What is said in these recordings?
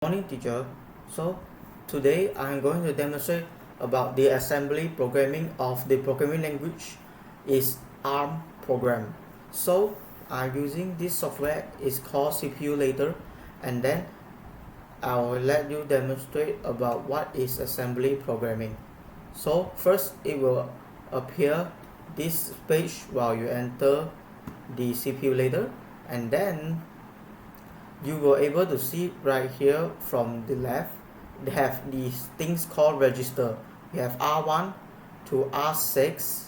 Morning, teacher. So today I'm going to demonstrate about the assembly programming of the programming language is ARM program. So I'm using this software, is called Cpulator, and then I will let you demonstrate about what is assembly programming. So first it will appear this page while you enter the Cpulator, and then you will able to see right here from the left, they have these things called register. We have R1 to R6,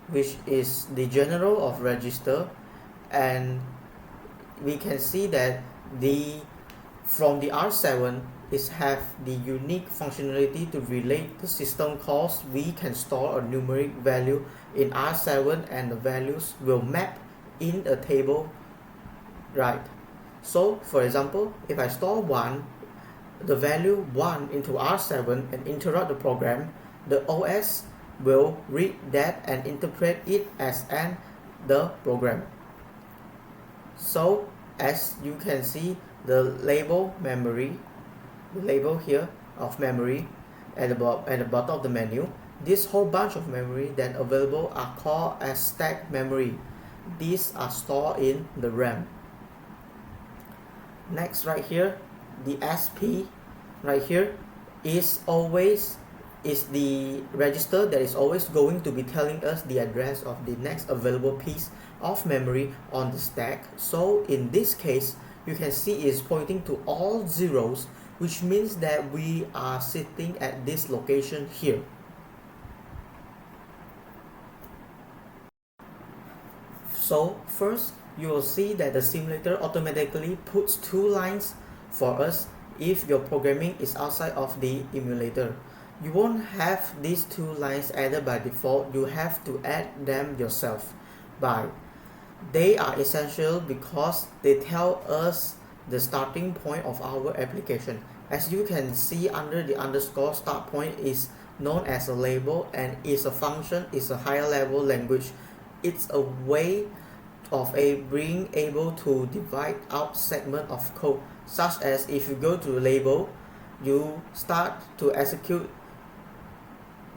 which is the general of register, and we can see that from the R7 is have the unique functionality to relate the system calls. We can store a numeric value in R7 and the values will map in a table, right? So for example, if I store 1, the value 1 into R7 and interrupt the program, the OS will read that and interpret it as the program. So as you can see, the label memory, the label here of memory at the bottom of the menu, this whole bunch of memory that available are called as stack memory. These are stored in the RAM. Next, right here, the SP right here is the register that is always going to be telling us the address of the next available piece of memory on the stack. So in this case, you can see it's pointing to all zeros, which means that we are sitting at this location here. So first, you will see that the simulator automatically puts 2 lines for us if your programming is outside of the emulator. You won't have these 2 lines added by default. You have to add them yourself. They are essential because they tell us the starting point of our application. As you can see, under the underscore, start point is known as a label and is a function, is a higher level language. It's a way of being able to divide out segment of code, such as if you go to label, you start to execute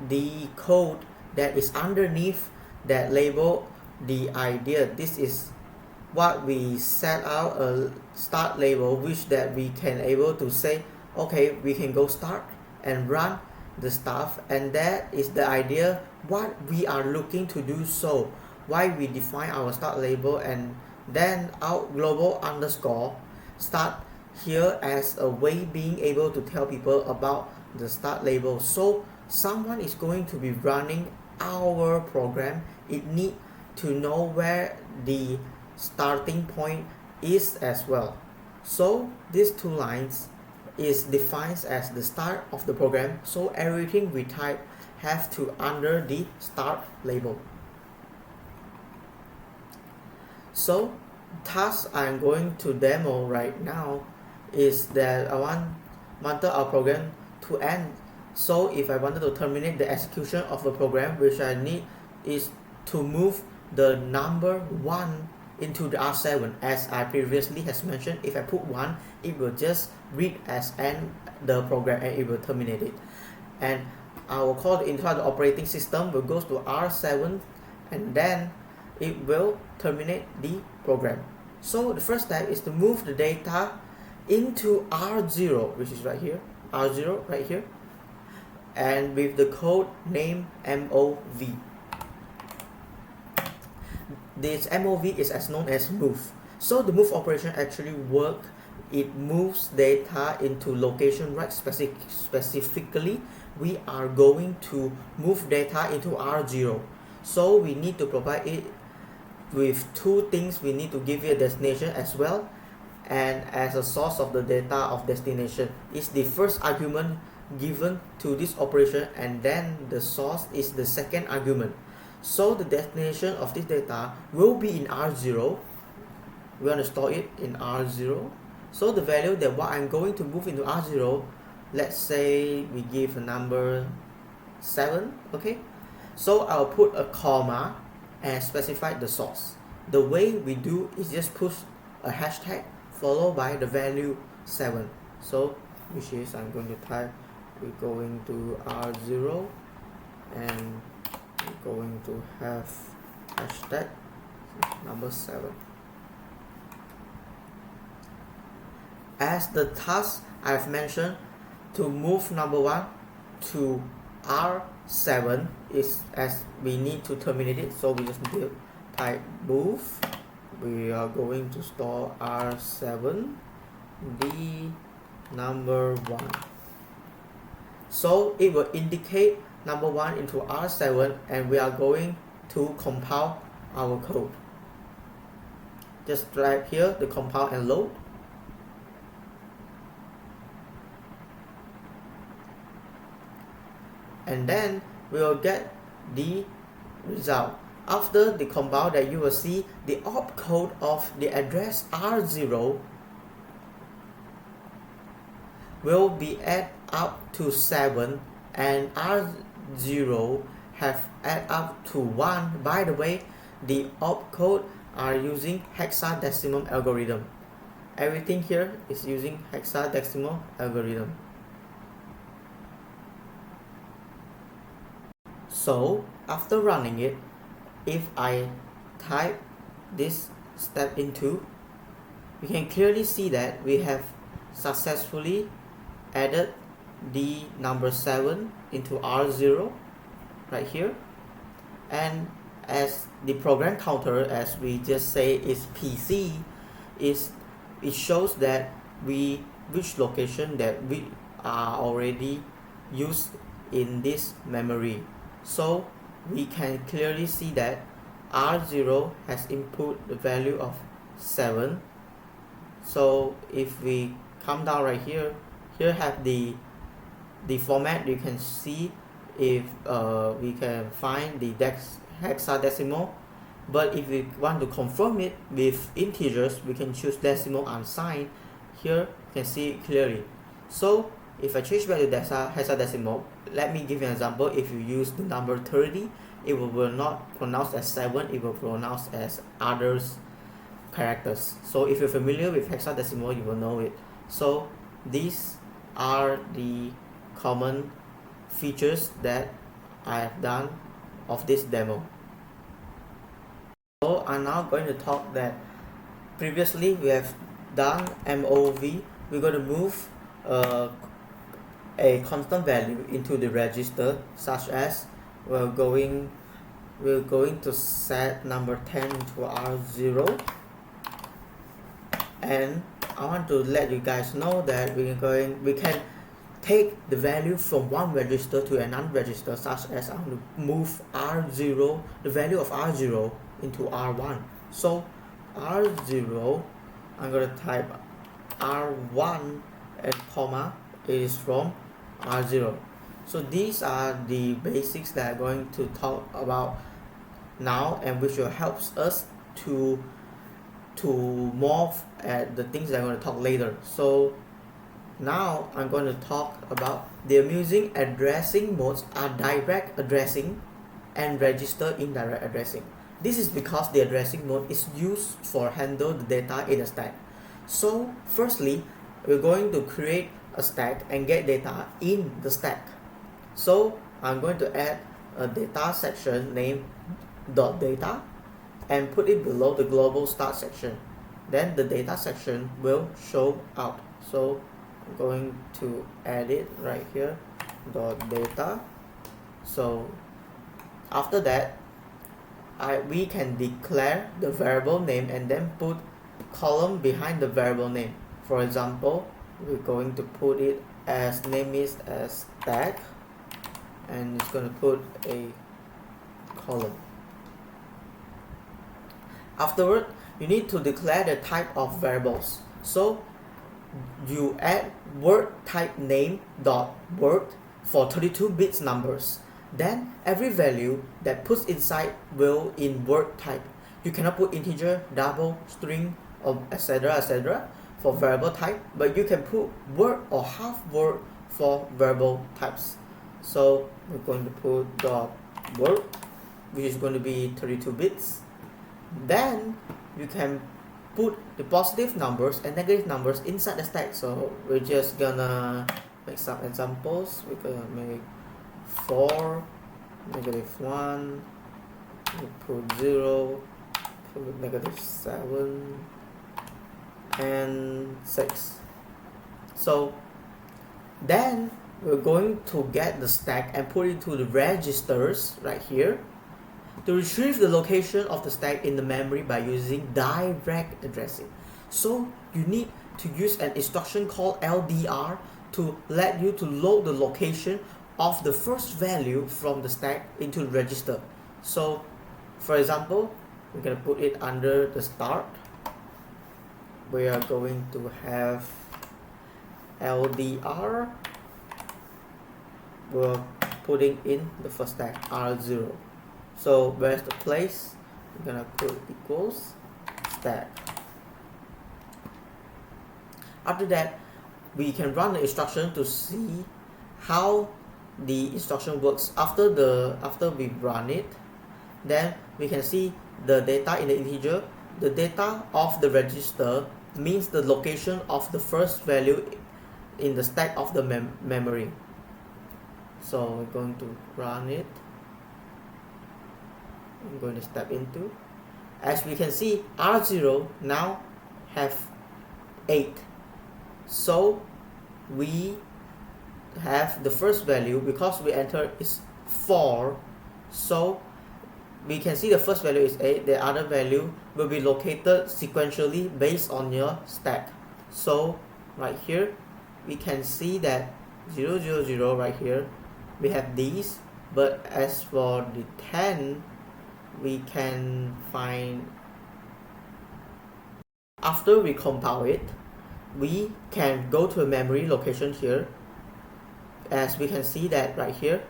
the code that is underneath that label, the idea. This is what we set out a start label, which that we can able to say, okay, we can go start and run the stuff, and that is the idea what we are looking to do. So why we define our start label, and then our global underscore start here as a way being able to tell people about the start label. So someone is going to be running our program, it need to know where the starting point is as well. So these 2 lines is defined as the start of the program, so everything we type have to under the start label. So task I'm going to demo right now is that I wanted our program to end. So if I wanted to terminate the execution of the program, which I need is to move the number 1 into the R7. As I previously has mentioned, if I put 1, it will just read as end the program and it will terminate it. And I will call the interrupt the operating system will go to R7 and then it will terminate the program. So the first step is to move the data into R0, which is right here, R0 right here, and with the code name MOV. This MOV is as known as move. So the move operation actually work. It moves data into location, right? Specifically, we are going to move data into R0. So we need to provide it with 2 things. We need to give it a destination as well, and as a source of the data of destination is the first argument given to this operation, and then the source is the second argument. So the destination of this data will be in R0. We want to store it in R0. So the value that what I'm going to move into R0, let's say we give a number 7, okay? So I'll put a comma and specify the source. The way we do is just push a hashtag followed by the value 7. So which is I'm going to type, we're going to R0 and we're going to have hashtag number 7. As the task I've mentioned, to move number 1 to R7 is as we need to terminate it, so we just need to type move. We are going to store R7 the number 1, so it will indicate number 1 into R7 and we are going to compile our code. Just drag here the compile and load. And then we will get the result. After the compile, that you will see the opcode of the address R0 will be add up to 7 and R0 have add up to 1. By the way, the opcode are using hexadecimal algorithm. Everything here is using hexadecimal algorithm. So after running it, if I type this step into, we can clearly see that we have successfully added the number 7 into R0 right here, and as the program counter, as we just say, is PC, it shows that which location that we are already used in this memory. So we can clearly see that R0 has input the value of 7. So if we come down right here, here have the format. You can see if we can find the hexadecimal, but if we want to confirm it with integers, we can choose decimal unsigned. Here you can see it clearly. So if I change back to hexadecimal, let me give you an example. If you use the number 30, it will not pronounce as 7, it will pronounce as others characters. So if you're familiar with hexadecimal, you will know it. So these are the common features that I have done of this demo. So I'm now going to talk that previously we have done MOV. We're going to move a constant value into the register, such as we're going to set number 10 into R0, and I want to let you guys know that we can take the value from one register to another register, such as I want to move R0, the value of R0 into R1. So R0, I'm going to type R1 and comma is from R0. So these are the basics that I'm going to talk about now, and which will help us to morph at the things that I'm going to talk later. So now I'm going to talk about the amusing addressing modes are direct addressing and register indirect addressing. This is because the addressing mode is used for handle the data in a stack. So firstly, we're going to create a stack and get data in the stack. So I'm going to add a data section named .data and put it below the global start section. Then the data section will show out. So I'm going to add it right here, .data. So after that, we can declare the variable name and then put column behind the variable name. For example, we're going to put it as name is as stack, and it's going to put a column. Afterward, you need to declare the type of variables. So you add word type name dot word for 32 bits numbers. Then every value that puts inside will in word type. You cannot put integer, double, string, or etc. for variable type, but you can put word or half word for variable types. So we're going to put dot word, which is going to be 32 bits. Then you can put the positive numbers and negative numbers inside the stack. So we're just gonna make some examples. We're gonna make 4, -1, we put 0, put -7, and 6. So then we're going to get the stack and put it to the registers right here to retrieve the location of the stack in the memory by using direct addressing. So you need to use an instruction called LDR to let you to load the location of the first value from the stack into the register. So for example, we're going to put it under the start. We are going to have LDR. We're putting in the first stack R0. So where's the place? We're gonna put equals stack. After that, we can run the instruction to see how the instruction works. After we run it, then we can see the data in the integer. The data of the register means the location of the first value in the stack of the memory. So we're going to run it. I'm going to step into. As we can see, R0 now have 8. So we have the first value, because we enter is 4. So we can see the first value is 8. The other value will be located sequentially based on your stack. So right here we can see that 0, 0, 0 right here we have these, but as for the 10 we can find, after we compile it, we can go to a memory location here. As we can see that right here,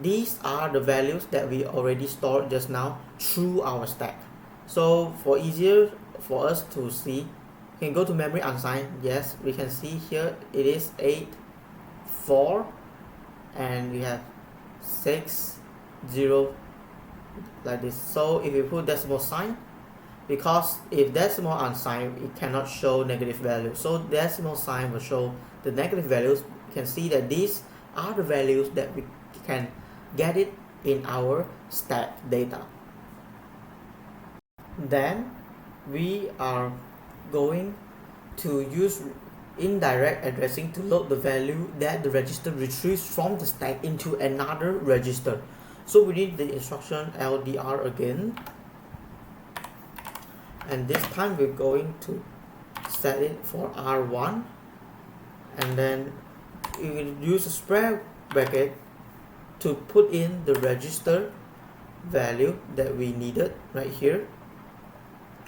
these are the values that we already stored just now through our stack. So for easier for us to see, we can go to memory unsigned. Yes, we can see here it is 8, 4, and we have 6, 0, like this. So if we put decimal sign, because if decimal unsigned, it cannot show negative value, so decimal sign will show the negative values. You can see that these are the values that we can get it in our stack data. Then we are going to use indirect addressing to load the value that the register retrieves from the stack into another register. So we need the instruction LDR again, and this time we're going to set it for R1, and then we will use a square bracket to put in the register value that we needed right here.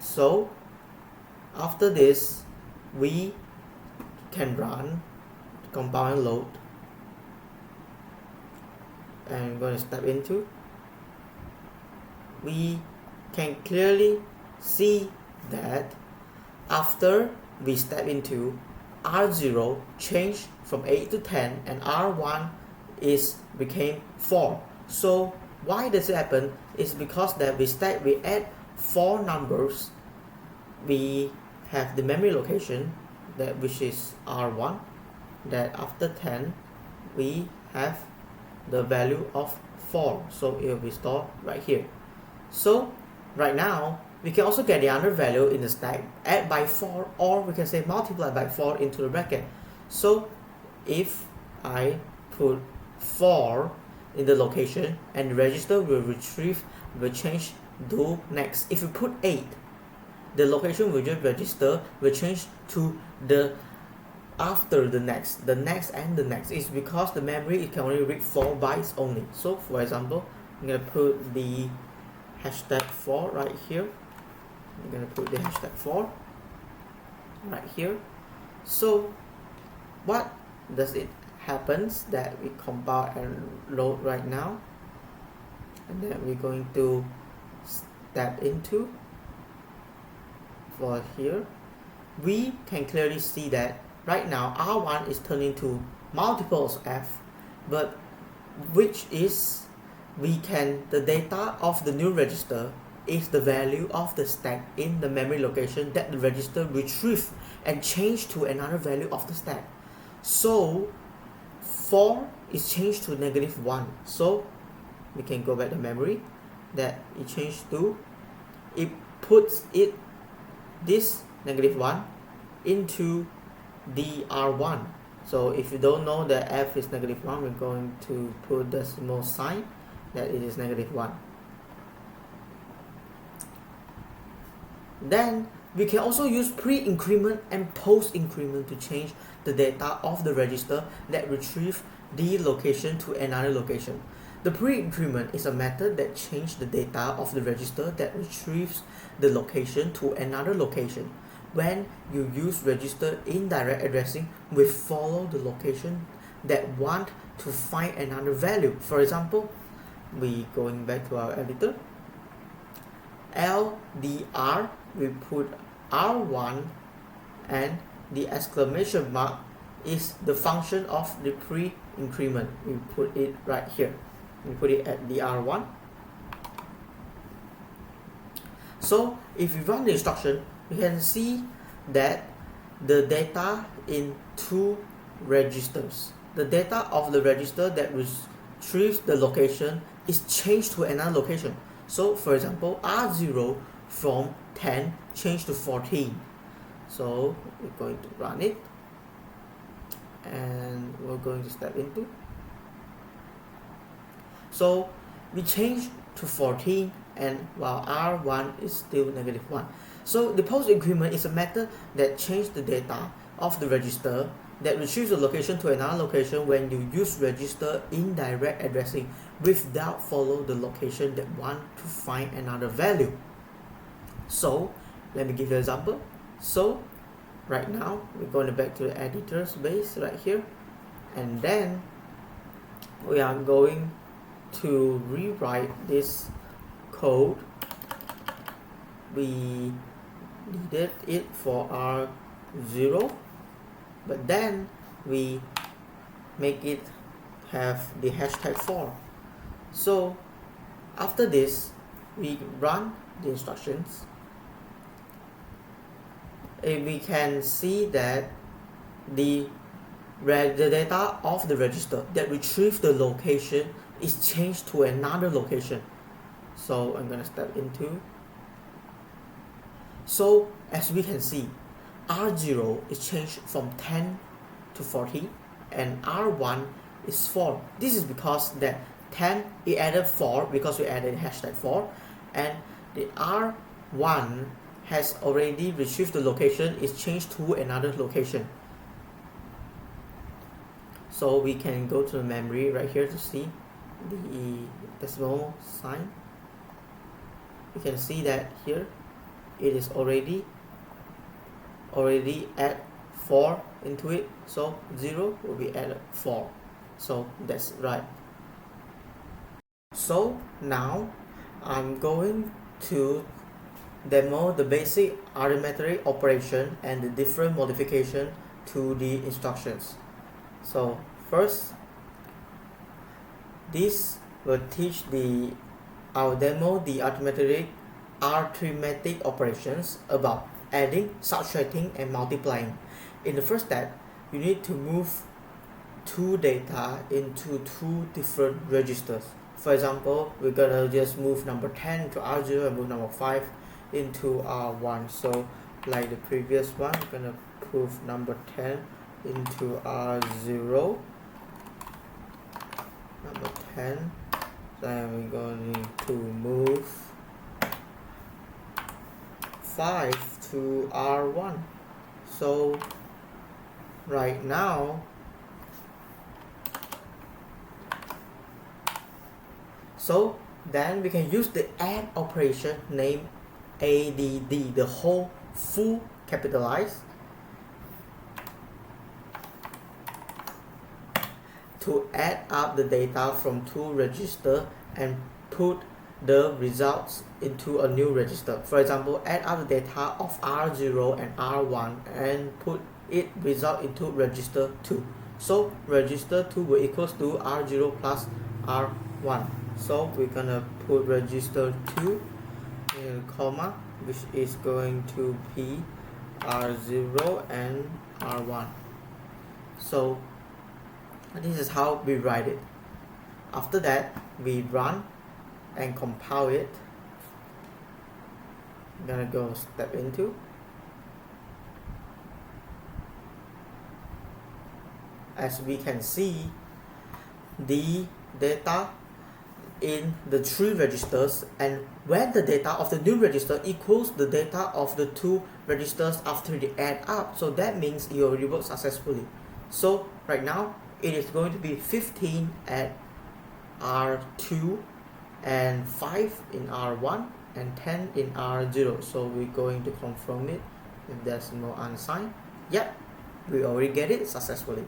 So after this, we can run compile and load, and I'm going to step into. We can clearly see that after we step into, R0 changed from 8 to 10 and R1 became 4. So why does it happen? It's because that we add 4 numbers. We have the memory location that which is R1, that after 10 we have the value of 4, so it will be stored right here. So right now we can also get the other value in the stack, add by 4, or we can say multiply by 4 into the bracket. So if I put 4 in the location, and the register will change to next. If you put 8, the location will just register will change to the after the next and the next. Is because the memory, it can only read 4 bytes only. So for example, I'm gonna put the hashtag 4 right here. I'm gonna put the hashtag 4 right here. So what does it happens that we compile and load right now, and then we're going to step into. For here, we can clearly see that right now R1 is turning to multiples of F, but which is the data of the new register is the value of the stack in the memory location that the register retrieve and change to another value of the stack. So 4 is changed to -1. So we can go back to memory that it changed to, it puts this -1 into DR1. So if you don't know that f is -1, we're going to put decimal sign that it is -1. Then we can also use pre-increment and post-increment to change the data of the register that retrieve the location to another location. The pre-increment is a method that changes the data of the register that retrieves the location to another location. When you use register indirect addressing, we follow the location that want to find another value. For example, we going back to our editor, LDR, we put R1, and the exclamation mark is the function of the pre-increment. We put it right here. We put it at DR1. So if we run the instruction, we can see that the data in two registers, the data of the register that retrieves the location is changed to another location. So for example, R0 from 10 changed to 14. So we're going to run it and we're going to step into. So we change to 14 and while R1 is still -1. So the post increment is a method that changes the data of the register that retrieves the location to another location when you use register indirect addressing without follow the location that want to find another value. So let me give you an example. So right now we're going back to the editor space right here, and then we are going to rewrite this code. We needed it for R0, but then we make it have the hashtag 4. So after this, we run the instructions, and we can see that the data of the register that retrieves the location is changed to another location. So I'm gonna step into. So as we can see, R0 is changed from 10 to 14 and R1 is 4. This is because that 10 it added 4 because we added hashtag 4, and the R1 has already retrieved the location is changed to another location. So we can go to the memory right here to see the decimal sign. You can see that here it is already add 4 into it, so 0 will be added 4. So that's right. So now I'm going to demo the basic arithmetic operation and the different modification to the instructions. So first, this will teach our demo the arithmetic operations about adding, subtracting, and multiplying. In the first step, you need to move two data into two different registers. For example, we're gonna just move number 10 to R0 and move number 5 into R1. So like the previous one, we're gonna move number 10 into R0, number 10, then we're going to move 5 to R1. So right now, so then we can use the add operation named ADD, the whole full capitalized, to add up the data from two registers and put the results into a new register. For example, add up the data of R0 and R1 and put it result into register 2. So register 2 will equals to R0 plus R1. So we're gonna put register 2 comma, which is going to be R0 and R1. So this is how we write it. After that, we run and compile it. I'm gonna go step into. As we can see, the data in the 3 registers, and when the data of the new register equals the data of the 2 registers after they add up, so that means it already worked successfully. So right now it is going to be 15 at R2 and 5 in R1 and 10 in R0. So we're going to confirm it with decimal unsigned. Yep, we already get it successfully.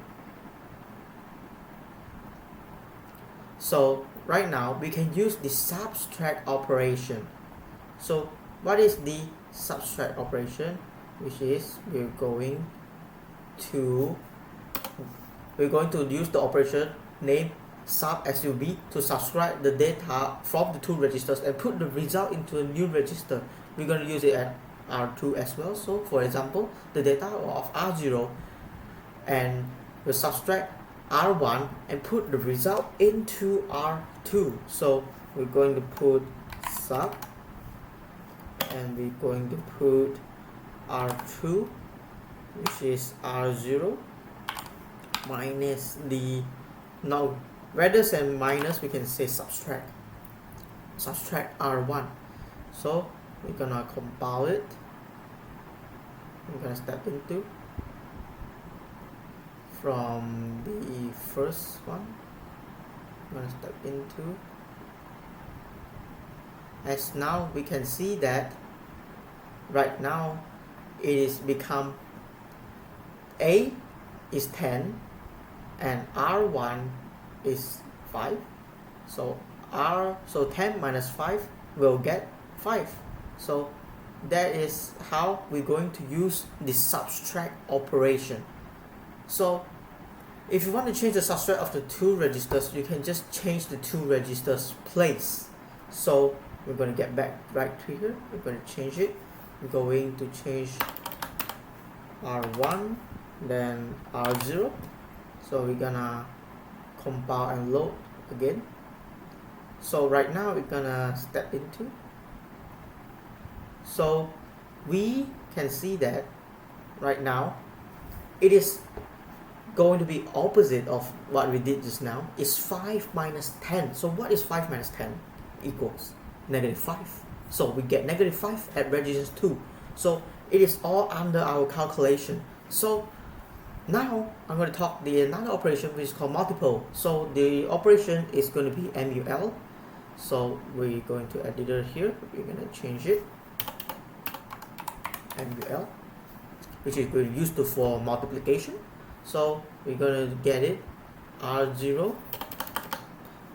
So right now we can use the subtract operation. So what is the subtract operation? Which is we're going to use the operation named sub sub to subtract the data from the 2 registers and put the result into a new register. We're going to use it at R2 as well. So for example, the data of R0, and we'll subtract R1 and put the result into R2. So we're going to put sub, and we're going to put R2, which is R0 minus the, now rather than minus we can say subtract R1. So we're gonna compile it. We're gonna step into from the first one. I'm gonna step into, as now we can see that right now it is become A is 10 and R1 is 5. So 10 minus 5 will get 5. So that is how we're going to use the subtract operation. So if you want to change the subtract of the 2 registers, you can just change the 2 registers place. So we're going to get back right here. We're going to change it. We're going to change R1, then R0. So we're gonna compile and load again. So right now we're gonna step into. So we can see that right now it is going to be opposite of what we did just now. It's 5 minus 10. So what is 5 minus 10? Equals -5. So we get -5 at register 2. So it is all under our calculation. So now I'm going to talk the another operation which is called multiple. So the operation is going to be MUL. So we're going to editor here. We're going to change it MUL, which is going to use for multiplication. So we're going to get it R0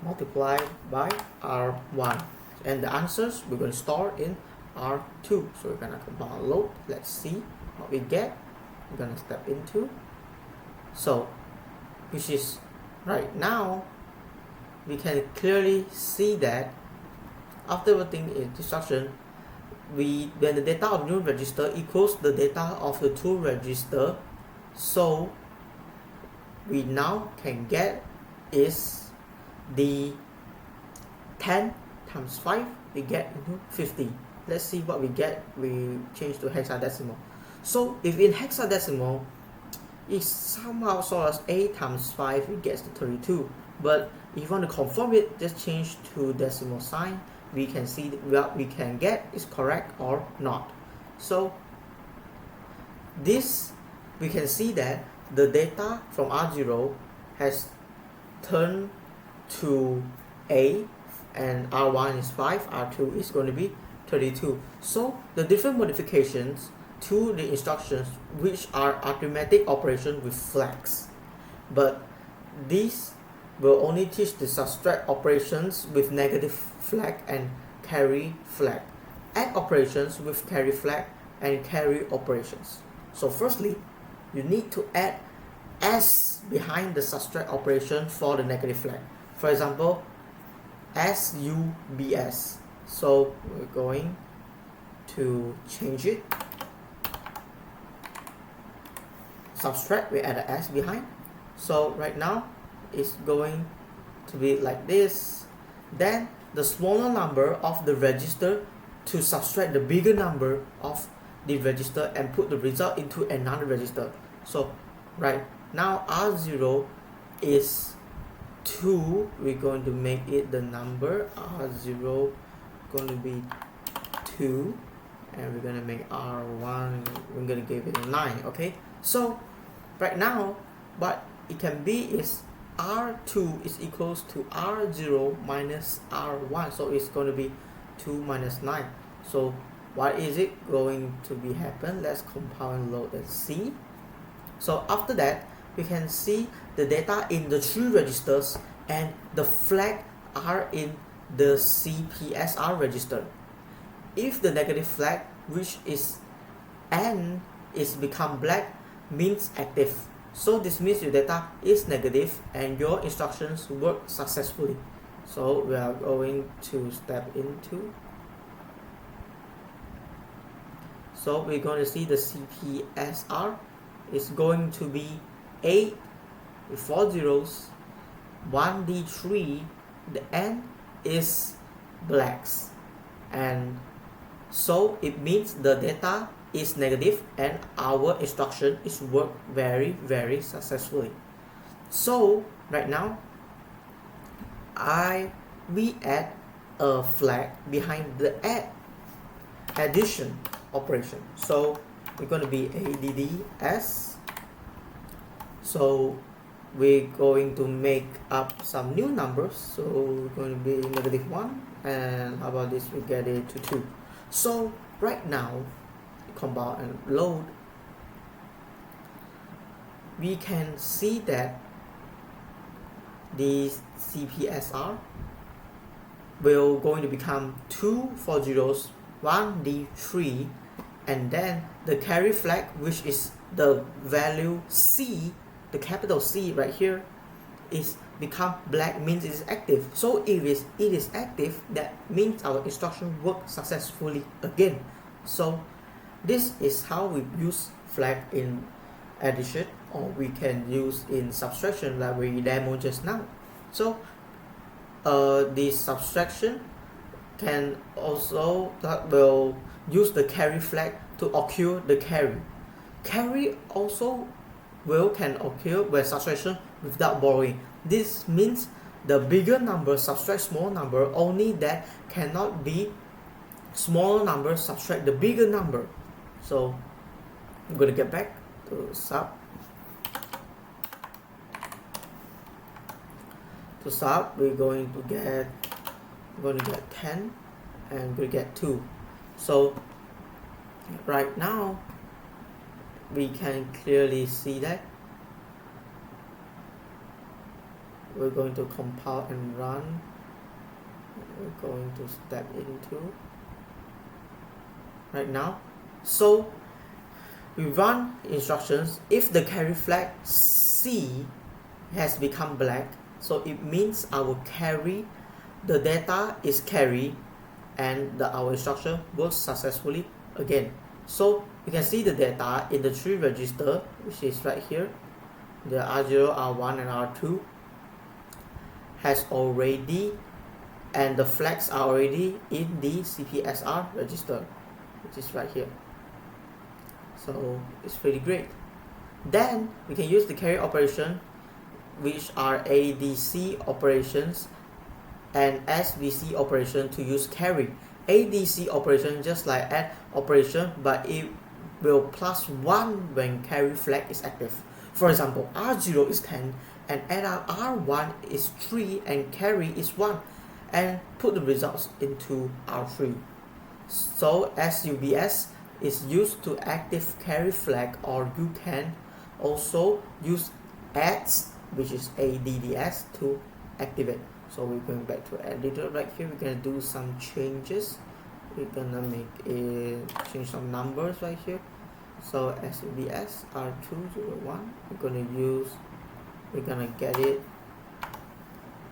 multiplied by R1, and the answers we're going to store in R2. So we're going to compile load. Let's see what we get. We're going to step into. So which is right now we can clearly see that after putting instruction, when the data of new register equals the data of the 2 register, so we now can get is the 10 times 5, we get into 50. Let's see what we get. We change to hexadecimal. So if in hexadecimal it somehow saw as 8 times 5, it gets to 32. But if you want to confirm it, just change to decimal sign. We can see what we can get is correct or not. So this, we can see that the data from R0 has turned to A, and R1 is 5, R2 is going to be 32. So the different modifications to the instructions, which are arithmetic operation with flags, but these will only teach the subtract operations with negative flag and carry flag, add operations with carry flag, and carry operations. So firstly, you need to add S behind the subtract operation for the negative flag. For example, SUBS. So we're going to change it. Subtract, we add an S behind. So right now it's going to be like this. Then the smaller number of the register to subtract the bigger number of the register and put the result into another register. So right now R0 is 2. We're going to make it the number R0 going to be 2, and we're going to make R1, we're going to give it a 9. Okay, so right now what it can be is R2 is equals to R0 minus R1, so it's going to be 2 minus 9. So what is it going to be happen? Let's compile and load and see. So after that, we can see the data in the 3 registers and the flag are in the CPSR register. If the negative flag, which is N, is become black, means active. So this means your data is negative and your instructions work successfully. So we are going to step into. So we're going to see the CPSR is going to be 8 with 4 zeros, 1D3, the N is blacks, and so it means the data is negative and our instruction is worked very successfully. So right now we add a flag behind the addition operation. So we're going to be ADDS. So we're going to make up some new numbers. So we're going to be -1, and how about this, we get it to 2. So right now, compile and load, we can see that the CPSR will going to become 2 4 zeros, 1D3, and then the carry flag, which is the value C, the capital C right here, is become black, means it is active. So if it is active, that means our instruction worked successfully again. So this is how we use flag in addition, or we can use in subtraction like we demoed just now. So the subtraction can also will use the carry flag to occur the carry. Carry also can occur when subtraction without borrowing. This means the bigger number subtract small number, only that cannot be smaller number subtract the bigger number. So I'm going to get back to sub. To sub, we're going to get 10 and we get 2. So right now we can clearly see that. We're going to compile and run. We're going to step into right now. So we run instructions. If the carry flag C has become black, so it means our carry, the data is carry, and our instruction works successfully again. So you can see the data in the 3 register, which is right here, the R0, R1, and R2 has already, and the flags are already in the CPSR register, which is right here. So it's pretty great. Then we can use the carry operation, which are ADC operations and SVC operation to use carry. ADC operation just like add operation, but it will +1 when carry flag is active. For example, R0 is 10 and add R1 is 3 and carry is 1, and put the results into R3. So SUBS is used to active carry flag, or you can also use adds, which is ADDS, to activate. So we're going back to editor right here. We're gonna do some changes. We're gonna change some numbers right here. So SUBS R201, we're gonna get it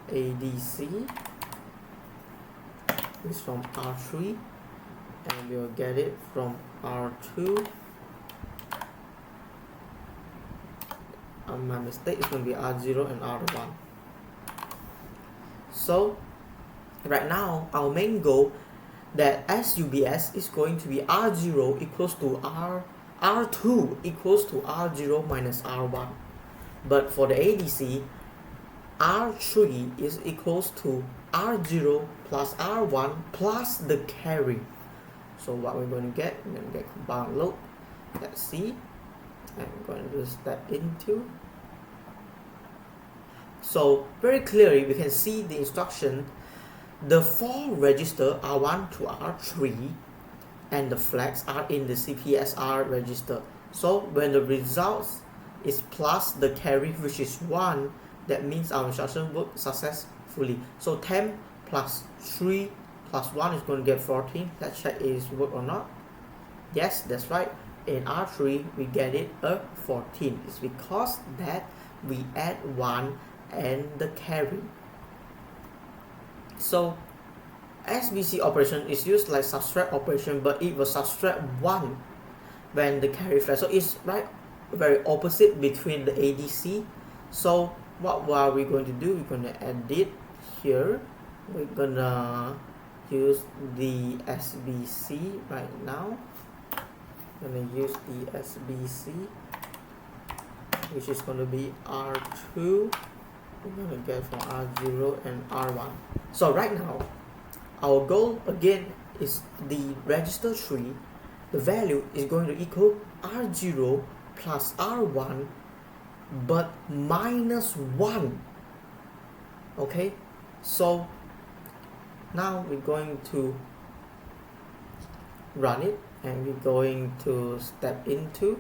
ADC. It's from R3, and we'll get it from R2. My mistake is going to be R0 and R1. So right now our main goal that SUBS is going to be R0 equals to R2 equals to R0 minus R1. But for the ADC, R3 is equals to R0 plus R1 plus the carry. So what we're going to get, we're going to get compound loop. Let's see. I'm going to step into. So very clearly we can see the instruction. The 4 register R1 to R3 and the flags are in the CPSR register. So when the results is plus the carry, which is 1, that means our instruction worked successfully. So 10 plus 3 plus 1 is going to get 14. Let's check is work or not. Yes, that's right. In R3 we get it a 14. It's because that we add 1 and the carry. So SBC operation is used like subtract operation, but it will subtract 1 when the carry flag. So it's right very opposite between the ADC. So what are we going to do? We're going to edit here. We're gonna use the SBC right now. I'm gonna use the SBC, which is going to be R2. We're going to get from R0 and R1. So right now our goal again is the register 3. The value is going to equal R0 plus R1 but minus 1. Okay, so now we're going to run it and we're going to step into.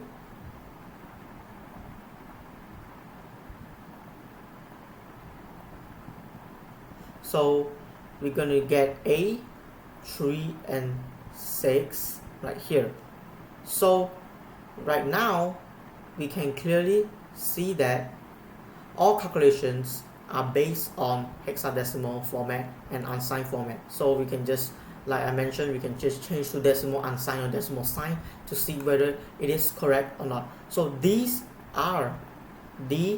So we're going to get A, 3 and 6 right here. So right now we can clearly see that all calculations are based on hexadecimal format and unsigned format. So we can just, like I mentioned, we can just change to decimal unsigned or decimal sign to see whether it is correct or not. So these are the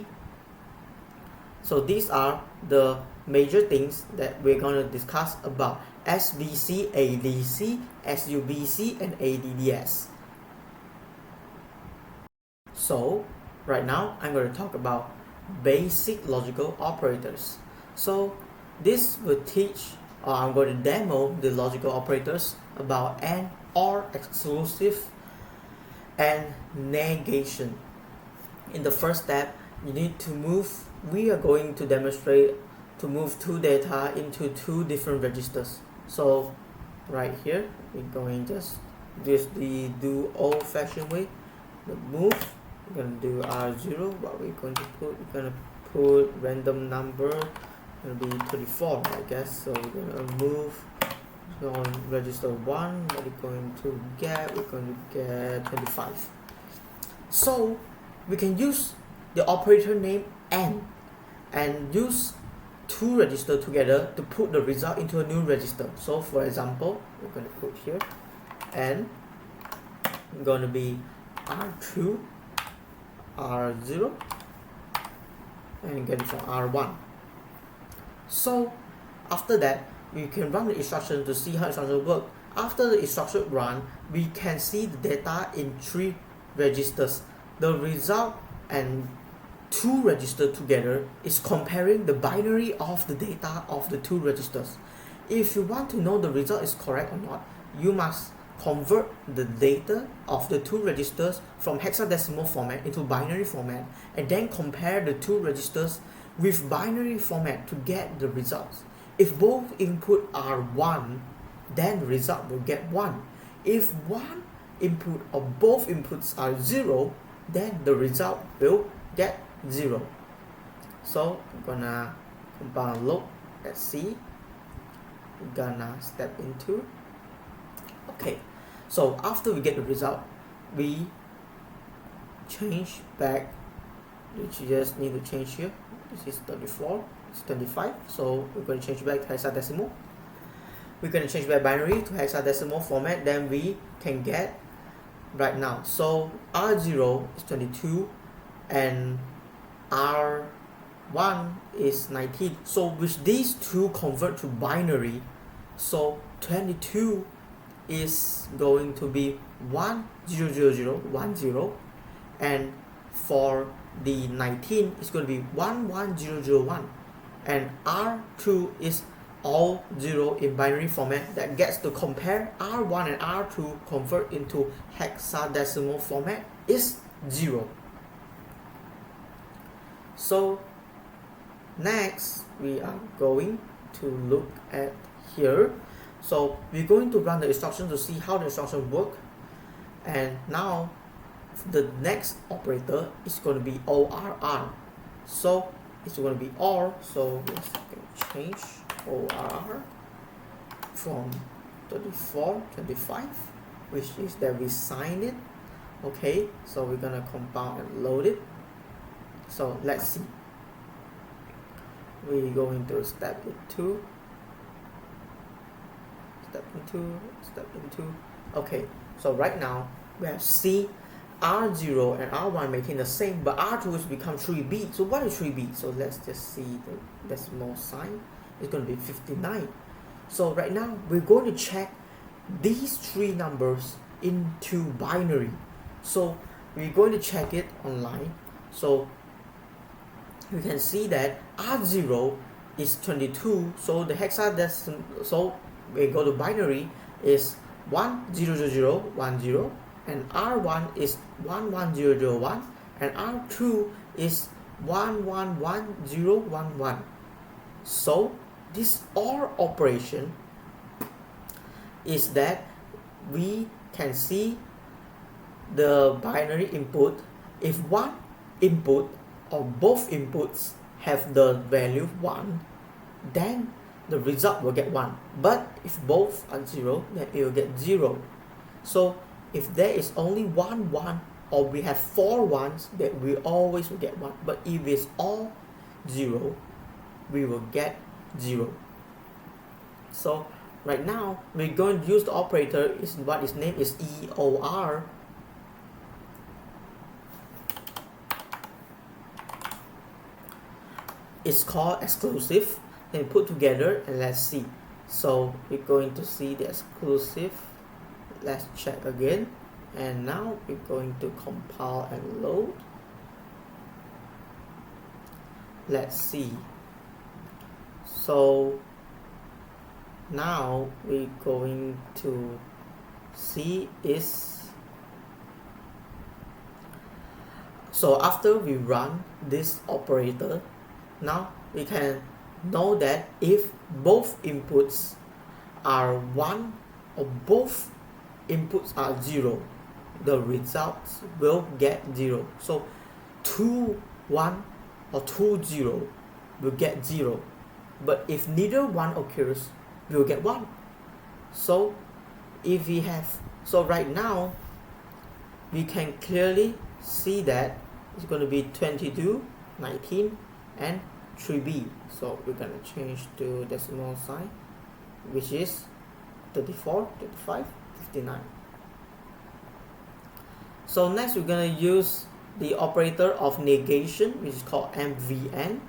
major things that we're going to discuss about SBC, ADC, SUBC and ADDS. So right now I'm going to talk about basic logical operators. So this will teach, or I'm going to demo the logical operators about AND, OR, exclusive and negation. In the first step, you need to move, we are going to demonstrate to move 2 data into 2 different registers. So right here we're going just do old-fashioned way, the move. We're going to do R0. What we're going to put, we're going to put random number, going to be 34 I guess. So we're going to move on register 1. What we're going to get, we're going to get 25. So we can use the operator name AND and use 2 registers together to put the result into a new register. So for example, we're going to put here AND going to be R2, R0 and get it from R1. So after that we can run the instruction to see how instruction work. After the instruction run, we can see the data in 3 registers. The result and 2 registers together is comparing the binary of the data of the 2 registers. If you want to know the result is correct or not, you must convert the data of the 2 registers from hexadecimal format into binary format and then compare the 2 registers with binary format to get the results. If both input are 1, then the result will get 1. If one input or both inputs are 0, then the result will get 0. So I'm gonna compound loop. Let's see. We're gonna step into. Okay, so after we get the result, we change back. You just need to change here. This is 34. It's 25. So we're going to change back to hexadecimal. we're going to change by binary to hexadecimal format, then we can get right now. So R0 is 22 and R1 is 19. So with these two convert to binary, so 22 is going to be 100010, and for the 19 it's going to be 11001, and R2 is all 0 in binary format. That gets to compare R1 and R2 convert into hexadecimal format is 0. So next we are going to look at here. So we're going to run the instruction to see how the instruction work, and now the next operator is going to be ORR. So it's going to be OR, so let's change ORR from 34 25, which is that we sign it. Okay, so we're gonna compile and load it. So let's see, we're going to step into. Okay, so right now we have C, R0 and R1 making the same, but R2 is become 3B. So what is 3B? So let's just see the decimal sign. It's going to be 59. So right now we're going to check these three numbers into binary. So we're going to check it online. So we can see that R0 is 22. So the hexadecimal, so we go to binary is 100010, and R1 is 11001, and R2 is 111011. So this OR operation is that we can see the binary input. If one input or both inputs have the value 1, then the result will get 1. But if both are 0, then it will get 0. So if there is only 1 1, or we have 4 1s, then we always will get 1. But if it's all 0, we will get 0. So right now we're going to use the operator, is what its name is EOR. It's called exclusive. Then put together and let's see. So we're going to see the exclusive. Let's check again, and now we're going to compile and load. Let's see. So now we're going to see is, so after we run this operator, now we can know that if both inputs are 1 or both inputs are 0, the results will get 0. So 2 1 or 2 0 will get 0, but if neither one occurs, we will get 1. So if we have, so right now we can clearly see that it's going to be 22, 19 and 3B. So we're going to change to decimal sign, which is 34, 35, 59. So next we're going to use the operator of negation, which is called MVN.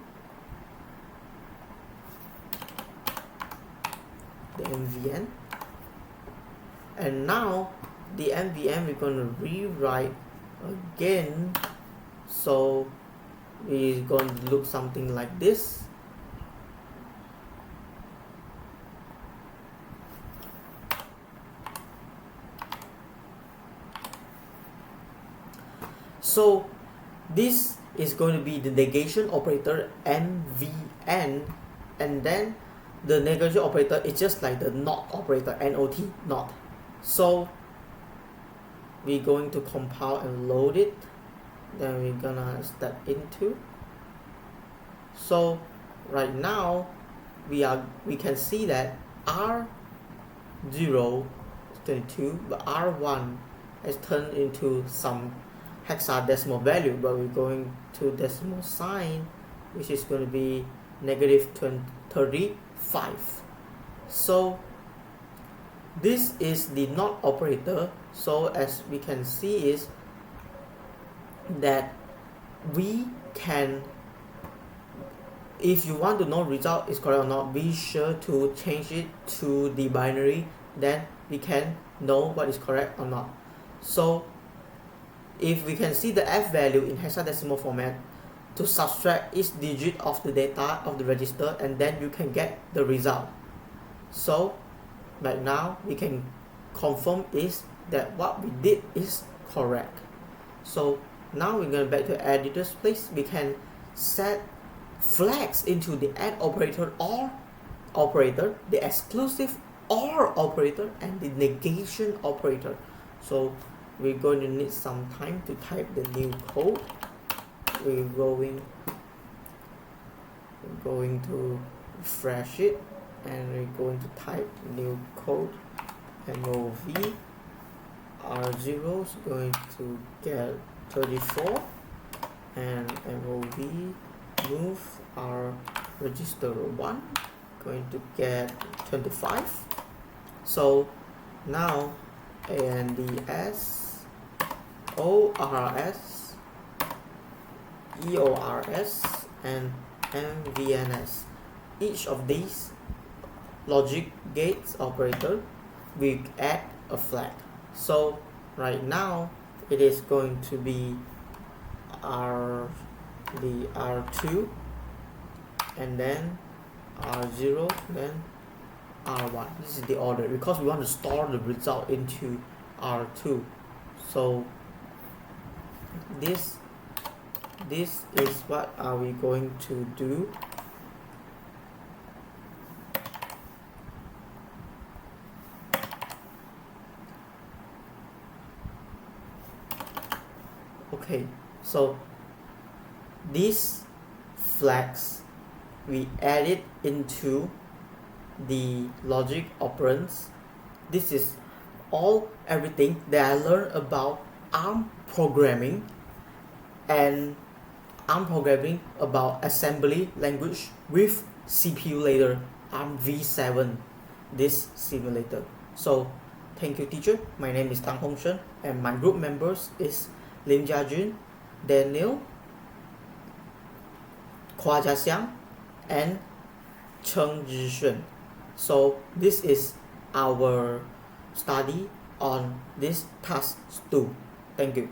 The MVN. And now the MVN we're going to rewrite again. So we're going to look something like this. So this is going to be the negation operator MVN, and then the negation operator is just like the NOT operator, NOT, NOT. So we're going to compile and load it. Then we're gonna step into. So right now we can see that R0 is 22, but R1 has turned into some hexadecimal value, but we're going to decimal sign, which is going to be negative 35. So This is the NOT operator. So as we can see is that we can, if you want to know result is correct or not, be sure to change it to the binary, then we can know what is correct or not. So if we can see the F value in hexadecimal format, to subtract each digit of the data of the register, and then you can get the result. So right now we can confirm is that what we did is correct. So now we're going back to editor's place. We can set flags into the AND operator, OR operator, the exclusive OR operator, and the negation operator. So we're going to need some time to type the new code. We're going to refresh it, and we're going to type new code. MOV R0 is going to get 34, and MOV move our register 1 going to get 25. So now ANDS, ORS, EORS, and MVNS, each of these logic gates operator, we add a flag. So right now it is going to be the R2, and then R0, then R1. This is the order because we want to store the result into R2. So this is what are we going to do. Okay, so these flags we add it into the logic operands. This is everything that I learned about ARM programming, and ARM programming about assembly language with CPU later, ARM v7, this simulator. So thank you teacher. My name is Tang Hongsheng, and my group members is Lim Jiajun, Daniel, Hua Jiaxiang, and Cheng Zhixuan. So this is our study on this task 2. Thank you.